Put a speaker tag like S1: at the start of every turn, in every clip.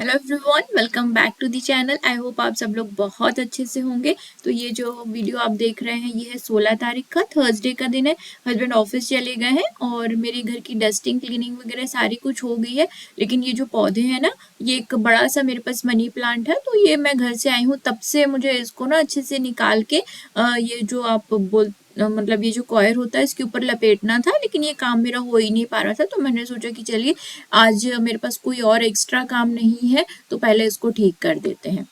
S1: Hello everyone, welcome back to the channel. I hope आप सब लोग बहुत अच्छे से होंगे। तो ये जो वीडियो आप देख रहे हैं ये है 16 तारीख का, थर्सडे का दिन है। हस्बैंड ऑफिस चले गए हैं और मेरे घर की डस्टिंग क्लीनिंग वगैरह सारी कुछ हो गई है। लेकिन ये जो पौधे हैं ना, ये एक बड़ा सा मेरे पास मनी प्लांट है, तो ये मैं घर से आई हूँ तब से मुझे इसको ना अच्छे से निकाल के ये जो आप मतलब ये जो कॉयर होता है इसके ऊपर लपेटना था, लेकिन ये काम मेरा हो ही नहीं पा रहा था। तो मैंने सोचा कि चलिए आज मेरे पास कोई और एक्स्ट्रा काम नहीं है तो पहले इसको ठीक कर देते हैं।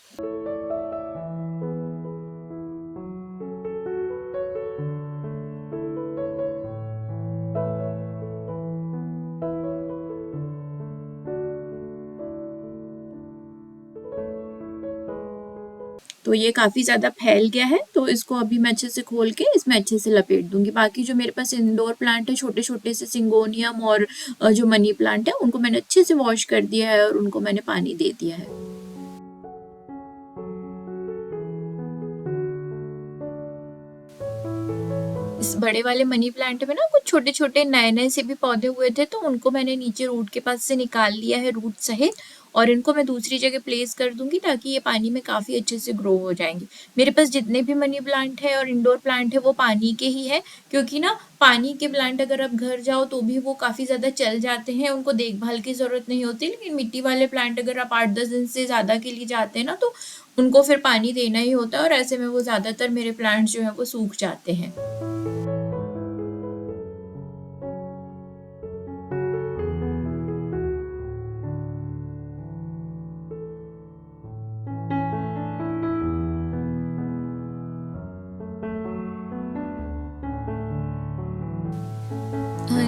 S1: तो ये काफ़ी ज़्यादा फैल गया है, तो इसको अभी मैं अच्छे से खोल के इसमें अच्छे से लपेट दूंगी। बाकी जो मेरे पास इंडोर प्लांट है, छोटे छोटे से सिंगोनियम और जो मनी प्लांट है, उनको मैंने अच्छे से वॉश कर दिया है और उनको मैंने पानी दे दिया है। इस बड़े वाले मनी प्लांट में ना कुछ छोटे छोटे नए नए से भी पौधे हुए थे, तो उनको मैंने नीचे रूट के पास से निकाल लिया है, रूट सहित। और इनको मैं दूसरी जगह प्लेस कर दूंगी ताकि ये पानी में काफ़ी अच्छे से ग्रो हो जाएंगे। मेरे पास जितने भी मनी प्लांट है और इंडोर प्लांट है वो पानी के ही है, क्योंकि ना पानी के प्लांट अगर आप घर जाओ तो भी वो काफ़ी ज़्यादा चल जाते हैं, उनको देखभाल की ज़रूरत नहीं होती। लेकिन मिट्टी वाले प्लांट अगर आप 8-10 दिन से ज़्यादा के लिए जाते हैं ना, तो उनको फिर पानी देना ही होता है, और ऐसे में वो ज़्यादातर मेरे प्लांट्स जो है वो सूख जाते हैं।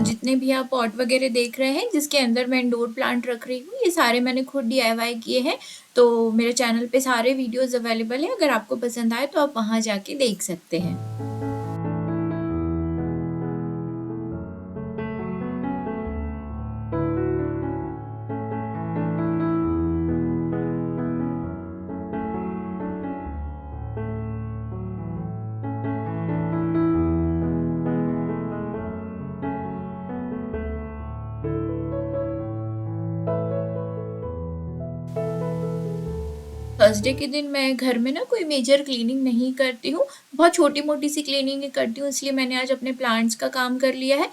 S1: जितने भी आप पॉट वगैरह देख रहे हैं जिसके अंदर मैं इंडोर प्लांट रख रही हूँ, ये सारे मैंने खुद डीआईवाई किए हैं। तो मेरे चैनल पे सारे वीडियोस अवेलेबल है, अगर आपको पसंद आए तो आप वहाँ जाके देख सकते हैं। थर्सडे के दिन मैं घर में ना कोई मेजर क्लीनिंग नहीं करती हूँ, बहुत छोटी मोटी सी क्लीनिंग ही करती हूँ। इसलिए मैंने आज अपने प्लांट्स का काम कर लिया है।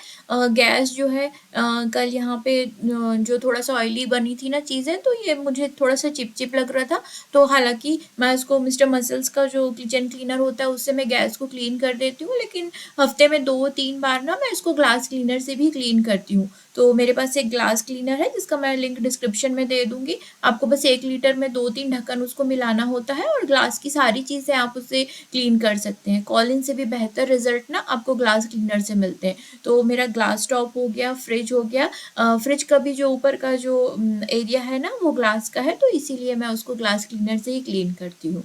S1: गैस जो है कल यहाँ पे जो थोड़ा सा ऑयली बनी थी ना चीज़ें, तो ये मुझे थोड़ा सा चिप चिप लग रहा था। तो हालांकि मैं उसको मिस्टर मसल्स का जो किचन क्लीनर होता है उससे मैं गैस को क्लीन कर देती हूँ, लेकिन हफ्ते में 2-3 बार ना मैं इसको ग्लास क्लीनर से भी क्लीन करती हूँ। तो मेरे पास एक ग्लास क्लीनर है जिसका मैं लिंक डिस्क्रिप्शन में दे दूंगी। आपको बस 1 लीटर में 2-3 ढक्कन उसको मिलाना होता है और ग्लास की सारी चीज़ें आप उससे क्लीन कर सकते हैं। कॉलिन से भी बेहतर रिजल्ट ना आपको ग्लास क्लीनर से मिलते हैं। तो मेरा ग्लास टॉप हो गया, फ्रिज हो गया। फ्रिज का भी जो ऊपर का जो एरिया है ना वो ग्लास का है, तो इसीलिए मैं उसको ग्लास क्लीनर से ही क्लीन करती हूँ।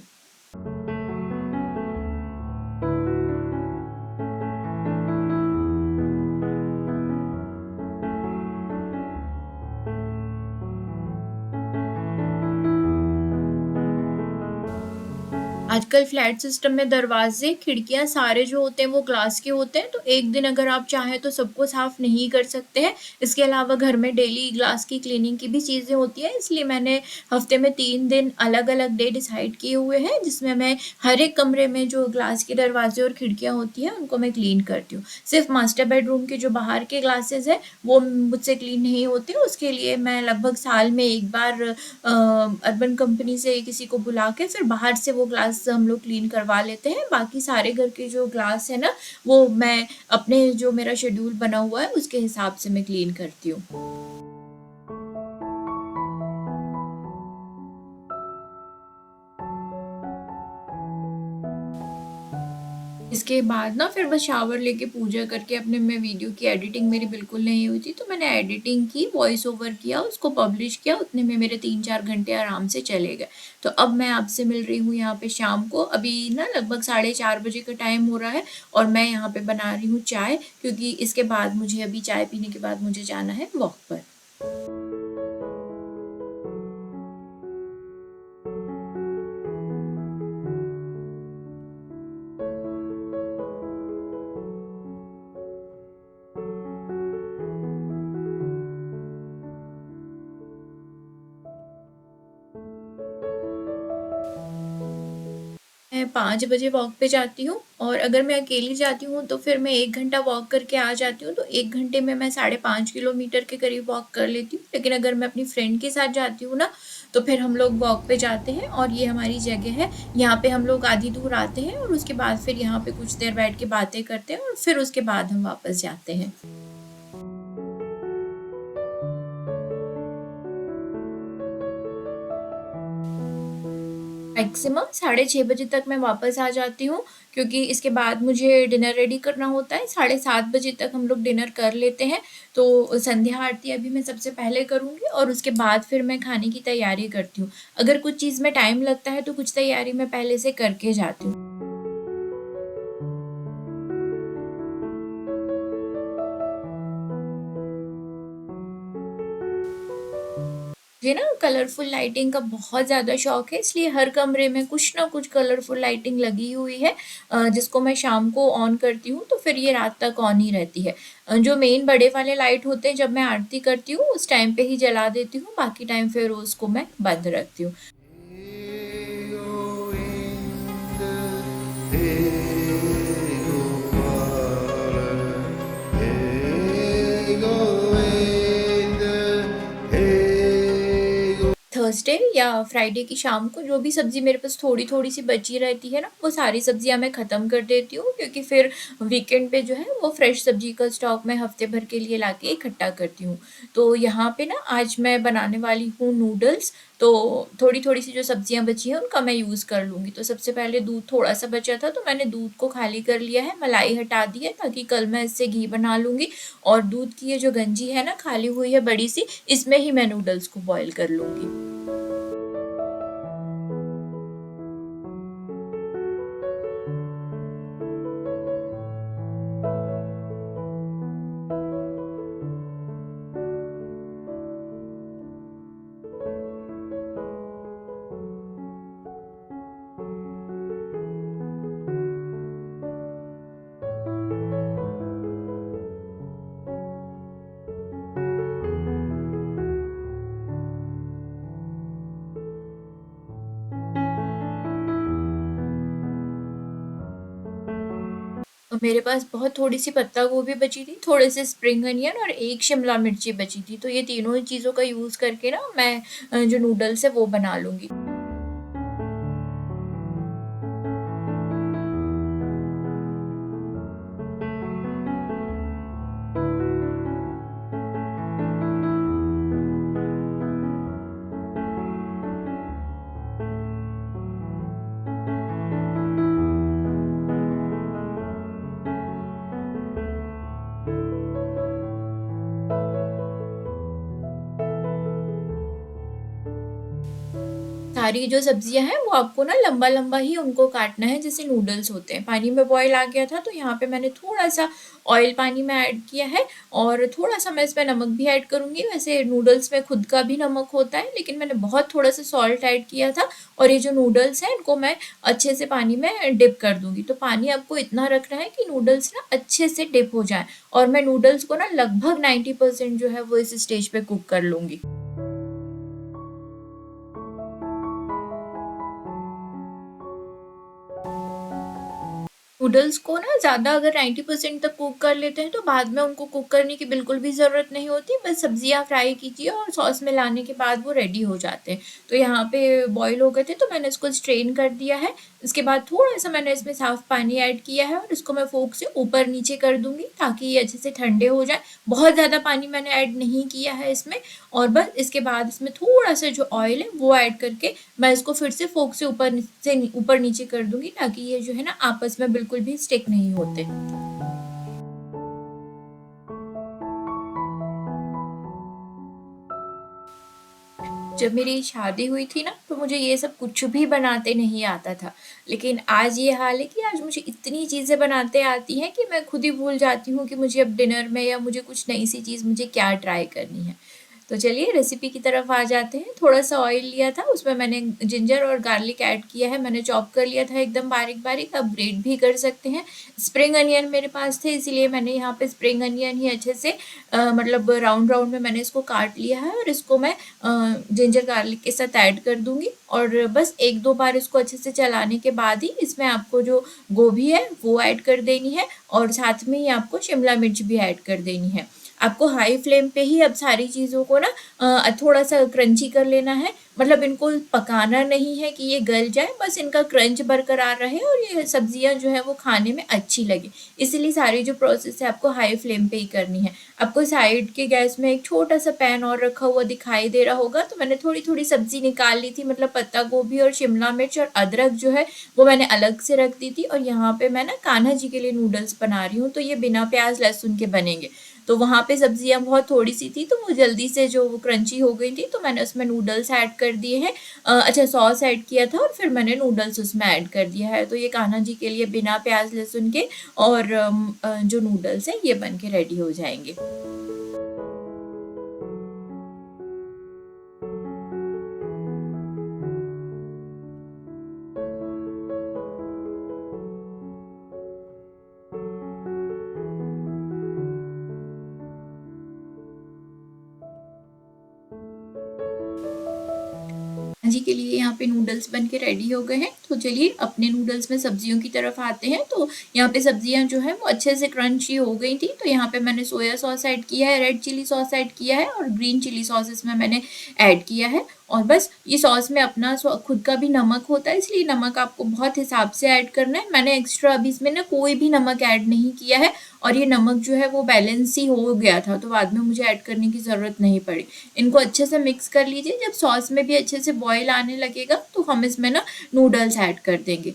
S1: आजकल फ्लैट सिस्टम में दरवाजे खिड़कियां सारे जो होते हैं वो ग्लास के होते हैं, तो एक दिन अगर आप चाहें तो सबको साफ नहीं कर सकते हैं। इसके अलावा घर में डेली ग्लास की क्लीनिंग की भी चीज़ें होती है, इसलिए मैंने हफ्ते में 3 दिन अलग अलग डे डिसाइड किए हुए हैं जिसमें मैं हर एक कमरे में जो ग्लास के दरवाजे और खिड़कियां होती हैं उनको मैं क्लीन करती हूँ। सिर्फ मास्टर बेडरूम के जो बाहर के ग्लासेस है वो मुझसे क्लीन नहीं होते, उसके लिए मैं लगभग साल में एक बार अर्बन कंपनी से किसी को बुला के फिर बाहर से वो ग्लास हम लोग क्लीन करवा लेते हैं। बाकी सारे घर के जो ग्लास है ना वो मैं अपने जो मेरा शेड्यूल बना हुआ है उसके हिसाब से मैं क्लीन करती हूँ। इसके बाद ना फिर बस शावर लेके पूजा करके अपने मैं वीडियो की एडिटिंग मेरी बिल्कुल नहीं हुई थी, तो मैंने एडिटिंग की, वॉइस ओवर किया, उसको पब्लिश किया, उतने में मेरे 3-4 घंटे आराम से चले गए। तो अब मैं आपसे मिल रही हूँ यहाँ पे शाम को, अभी ना लगभग 4:30 बजे का टाइम हो रहा है और मैं यहाँ पे बना रही हूँ चाय, क्योंकि इसके बाद मुझे अभी चाय पीने के बाद मुझे जाना है वॉक पर। मैं 5 बजे वॉक पे जाती हूँ और अगर मैं अकेली जाती हूँ तो फिर मैं 1 घंटा वॉक करके आ जाती हूँ, तो 1 घंटे में मैं 5.5 किलोमीटर के करीब वॉक कर लेती हूँ। लेकिन अगर मैं अपनी फ्रेंड के साथ जाती हूँ ना, तो फिर हम लोग वॉक पे जाते हैं और ये हमारी जगह है, यहाँ पे हम लोग आधी दूर आते हैं और उसके बाद फिर यहाँ पे कुछ देर बैठ के बातें करते हैं और फिर उसके बाद हम वापस जाते हैं। मैक्सिमम 6:30 बजे तक मैं वापस आ जाती हूँ, क्योंकि इसके बाद मुझे डिनर रेडी करना होता है। 7:30 बजे तक हम लोग डिनर कर लेते हैं, तो संध्या आरती अभी मैं सबसे पहले करूँगी और उसके बाद फिर मैं खाने की तैयारी करती हूँ। अगर कुछ चीज़ में टाइम लगता है तो कुछ तैयारी मैं पहले से करके जाती हूँ। मुझे ना कलरफुल लाइटिंग का बहुत ज़्यादा शौक है, इसलिए हर कमरे में कुछ ना कुछ कलरफुल लाइटिंग लगी हुई है, जिसको मैं शाम को ऑन करती हूँ तो फिर ये रात तक ऑन ही रहती है। जो मेन बड़े वाले लाइट होते हैं जब मैं आरती करती हूँ उस टाइम पे ही जला देती हूँ, बाकी टाइम फिर उसको मैं बंद रखती हूँ। थर्सडे या फ्राइडे की शाम को जो भी सब्ज़ी मेरे पास थोड़ी-थोड़ी सी बची रहती है ना, वो सारी सब्ज़ियाँ मैं ख़त्म कर देती हूँ, क्योंकि फिर वीकेंड पे जो है वो फ्रेश सब्ज़ी का स्टॉक मैं हफ़्ते भर के लिए लाके इकट्ठा करती हूँ। तो यहाँ पे ना आज मैं बनाने वाली हूँ नूडल्स, तो थोड़ी-थोड़ी सी जो सब्ज़ियाँ बची हैं उनका मैं यूज़ कर लूँगी। तो सबसे पहले दूध थोड़ा-सा बचा था तो मैंने दूध को खाली कर लिया है, मलाई हटा दी है ताकि कल मैं इससे घी बना लूँगी, और दूध की ये जो गंजी है ना खाली हुई है बड़ी-सी, इसमें ही मैं नूडल्स को बॉयल कर लूँगी। मेरे पास बहुत थोड़ी-सी पत्ता गोभी बची थी, थोड़े से स्प्रिंग अनियन और एक शिमला मिर्ची बची थी, तो ये तीनों ही चीज़ों का यूज़ करके ना मैं जो नूडल्स है वो बना लूँगी। सारी जो सब्जियां हैं वो आपको ना लंबा लंबा ही उनको काटना है, जैसे नूडल्स होते हैं। पानी में बॉईल आ गया था तो यहाँ पे मैंने थोड़ा सा ऑयल पानी में ऐड किया है और थोड़ा सा मैं इसमें नमक भी ऐड करूंगी। वैसे नूडल्स में खुद का भी नमक होता है, लेकिन मैंने बहुत थोड़ा सा सॉल्ट ऐड किया था। और ये जो नूडल्स हैं इनको मैं अच्छे से पानी में डिप कर दूंगी। तो पानी आपको इतना रखना है कि नूडल्स ना अच्छे से डिप हो जाए, और मैं नूडल्स को ना लगभग 90% जो है वो इस स्टेज पे कुक कर लूंगी। नूडल्स को ना ज़्यादा अगर 90% तक कुक कर लेते हैं तो बाद में उनको कुक करने की बिल्कुल भी ज़रूरत नहीं होती, बस सब्जियां फ्राई कीजिए और सॉस में लाने के बाद वो रेडी हो जाते हैं। तो यहाँ पे बॉईल हो गए थे तो मैंने इसको स्ट्रेन कर दिया है। इसके बाद थोड़ा सा मैंने इसमें साफ पानी ऐड किया है और इसको मैं फोक से ऊपर नीचे कर दूंगी ताकि ये अच्छे से ठंडे हो जाए। बहुत ज़्यादा पानी मैंने ऐड नहीं किया है इसमें, और बस इसके बाद इसमें थोड़ा सा जो ऑयल है वो ऐड करके मैं इसको फिर से फोक से ऊपर नीचे कर दूंगी, ताकि ये जो है ना आपस में बिल्कुल भी स्टिक नहीं होते। जब मेरी शादी हुई थी ना तो मुझे ये सब कुछ भी बनाते नहीं आता था, लेकिन आज ये हाल है कि आज मुझे इतनी चीज़ें बनाते आती हैं कि मैं खुद ही भूल जाती हूँ कि मुझे अब डिनर में या मुझे कुछ नई सी चीज़ मुझे क्या ट्राई करनी है। तो चलिए रेसिपी की तरफ आ जाते हैं। थोड़ा सा ऑयल लिया था, उसमें मैंने जिंजर और गार्लिक ऐड किया है, मैंने चॉप कर लिया था एकदम बारीक बारीक। आप ग्रेट भी कर सकते हैं। स्प्रिंग अनियन मेरे पास थे, इसीलिए मैंने यहाँ पे स्प्रिंग अनियन ही अच्छे से मतलब राउंड राउंड में मैंने इसको काट लिया है और इसको मैं जिंजर गार्लिक के साथ ऐड कर दूंगी। और बस एक दो बार इसको अच्छे से चलाने के बाद ही इसमें आपको जो गोभी है वो ऐड कर देनी है और साथ में ही आपको शिमला मिर्च भी ऐड कर देनी है। आपको हाई फ्लेम पे ही अब सारी चीज़ों को ना थोड़ा सा क्रंची कर लेना है। मतलब इनको पकाना नहीं है कि ये गल जाए, बस इनका क्रंच बरकरार रहे और ये सब्जियां जो है वो खाने में अच्छी लगे। इसलिए सारी जो प्रोसेस है आपको हाई फ्लेम पे ही करनी है। आपको साइड के गैस में एक छोटा सा पैन और रखा हुआ दिखाई दे रहा होगा, तो मैंने थोड़ी थोड़ी सब्जी निकाल ली थी, मतलब पत्ता गोभी और शिमला मिर्च और अदरक जो है वो मैंने अलग से रख दी थी। और यहाँ पे मैं ना कान्हा जी के लिए नूडल्स बना रही हूँ, तो ये बिना प्याज लहसुन के बनेंगे। तो वहाँ पे सब्जियां बहुत थोड़ी सी थी, तो वो जल्दी से जो वो क्रंची हो गई थी, तो मैंने उसमें नूडल्स ऐड कर दिए हैं। अच्छा, सॉस ऐड किया था और फिर मैंने नूडल्स उसमें ऐड कर दिया है। तो ये कान्हा जी के लिए बिना प्याज लहसुन के और जो नूडल्स है ये बन के रेडी हो जाएंगे। जी के लिए यहाँ पे नूडल्स बन के रेडी हो गए हैं। तो चलिए अपने नूडल्स में सब्जियों की तरफ आते हैं। तो यहाँ पे सब्जियां जो है वो अच्छे से क्रंची हो गई थी। तो यहाँ पे मैंने सोया सॉस ऐड किया है, रेड चिली सॉस ऐड किया है और ग्रीन चिली सॉस इसमें मैंने ऐड किया है। और बस ये सॉस में अपना खुद का भी नमक होता है, इसलिए नमक आपको बहुत हिसाब से ऐड करना है। मैंने एक्स्ट्रा अभी इसमें ना कोई भी नमक ऐड नहीं किया है और ये नमक जो है वो बैलेंस ही हो गया था, तो बाद में मुझे ऐड करने की ज़रूरत नहीं पड़ी। इनको अच्छे से मिक्स कर लीजिए। जब सॉस में भी अच्छे से बॉईल आने लगेगा तो हम इसमें ना नूडल्स ऐड कर देंगे।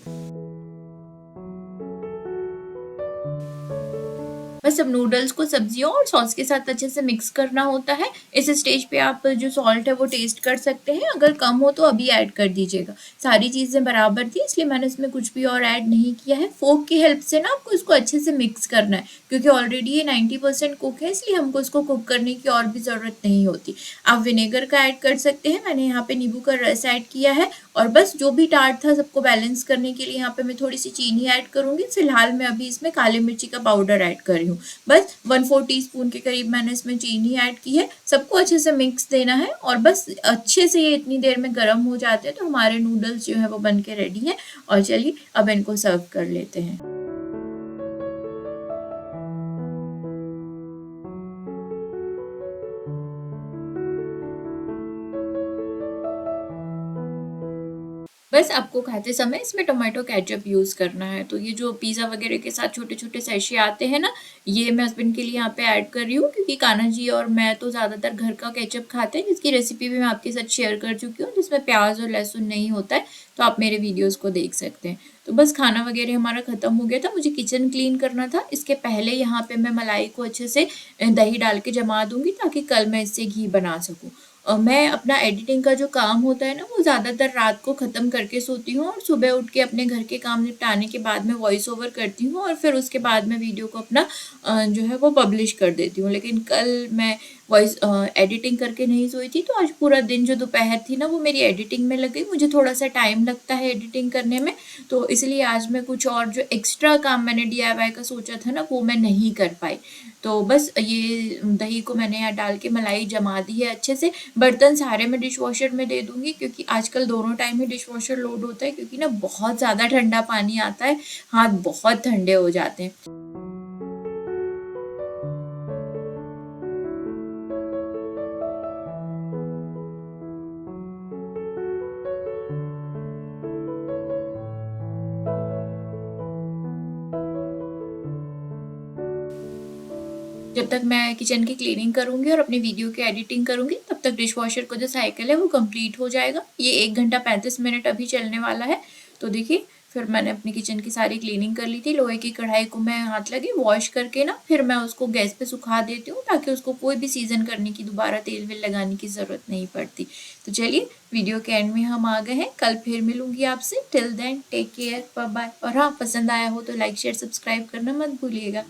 S1: बस अब नूडल्स को सब्जियों और सॉस के साथ अच्छे से मिक्स करना होता है। इस स्टेज पे आप जो सॉल्ट है वो टेस्ट कर सकते हैं, अगर कम हो तो अभी ऐड कर दीजिएगा। सारी चीज़ें बराबर थी, इसलिए मैंने इसमें कुछ भी और ऐड नहीं किया है। फोक की हेल्प से ना आपको इसको अच्छे से मिक्स करना है, क्योंकि ऑलरेडी ये 90% कुक है, इसलिए हमको इसको कुक करने की और भी ज़रूरत नहीं होती। आप विनेगर का ऐड कर सकते हैं, मैंने यहाँ पे नींबू का रस ऐड किया है। और बस जो भी टार्ट था सबको बैलेंस करने के लिए यहाँ पे मैं थोड़ी सी चीनी ऐड करूंगी। फिलहाल मैं अभी इसमें काली मिर्ची का पाउडर ऐड कर रही हूँ। बस 1/4 टीस्पून के करीब मैंने इसमें चीनी ऐड की है। सबको अच्छे से मिक्स देना है और बस अच्छे से ये इतनी देर में गर्म हो जाते हैं तो हमारे नूडल्स जो है वो बन के रेडी है। और चलिए अब इनको सर्व कर लेते हैं। बस आपको खाते समय इसमें टोमेटो केचप यूज़ करना है। तो ये जो पिज़्ज़ा वगैरह के साथ छोटे-छोटे सैशे आते हैं ना, ये मैं हस्बैंड के लिए यहाँ पे ऐड कर रही हूँ, क्योंकि कान्हा जी और मैं तो ज़्यादातर घर का केचप खाते हैं, जिसकी रेसिपी भी मैं आपके साथ शेयर कर चुकी हूँ, जिसमें प्याज और लहसुन नहीं होता है। तो आप मेरे वीडियोज़ को देख सकते हैं। तो बस खाना वगैरह हमारा ख़त्म हो गया था, मुझे किचन क्लीन करना था। इसके पहले यहाँ पे मैं मलाई को अच्छे से दही डाल के जमा दूंगी, ताकि कल मैं इससे घी बना सकूँ। मैं अपना एडिटिंग का जो काम होता है ना, वो ज़्यादातर रात को ख़त्म करके सोती हूँ और सुबह उठ के अपने घर के काम निपटाने के बाद में वॉइस ओवर करती हूँ और फिर उसके बाद में वीडियो को अपना जो है वो पब्लिश कर देती हूँ। लेकिन कल मैं वॉइस एडिटिंग करके नहीं सोई थी, तो आज पूरा दिन जो दोपहर थी ना वो मेरी एडिटिंग में लग गई। मुझे थोड़ा सा टाइम लगता है एडिटिंग करने में, तो इसलिए आज मैं कुछ और जो एक्स्ट्रा काम मैंने DIY का सोचा था ना वो मैं नहीं कर पाई। तो बस ये दही को मैंने यहाँ डाल के मलाई जमा दी है अच्छे से। बर्तन सारे मैं डिश वॉशर में दे दूंगी, क्योंकि आजकल दोनों टाइम ही डिश वॉशर लोड होता है, क्योंकि ना बहुत ज़्यादा ठंडा पानी आता है, हाथ बहुत ठंडे हो जाते हैं। जब तक मैं किचन की क्लीनिंग करूंगी और अपनी वीडियो की एडिटिंग करूंगी, तब तक डिश वॉशर का जो साइकिल है वो कंप्लीट हो जाएगा। ये 1 घंटा 35 मिनट अभी चलने वाला है। तो देखिए, फिर मैंने अपनी किचन की सारी क्लीनिंग कर ली थी। लोहे की कढ़ाई को मैं हाथ लगे वॉश करके ना फिर मैं उसको गैस पे सुखा देती हूँ, ताकि उसको कोई भी सीजन करने की दोबारा तेल वेल लगाने की ज़रूरत नहीं पड़ती। तो चलिए वीडियो के एंड में हम आ गए हैं। कल फिर मिलूंगी आपसे। Till then take care, bye bye. और हाँ, पसंद आया हो तो लाइक शेयर सब्सक्राइब करना मत भूलिएगा।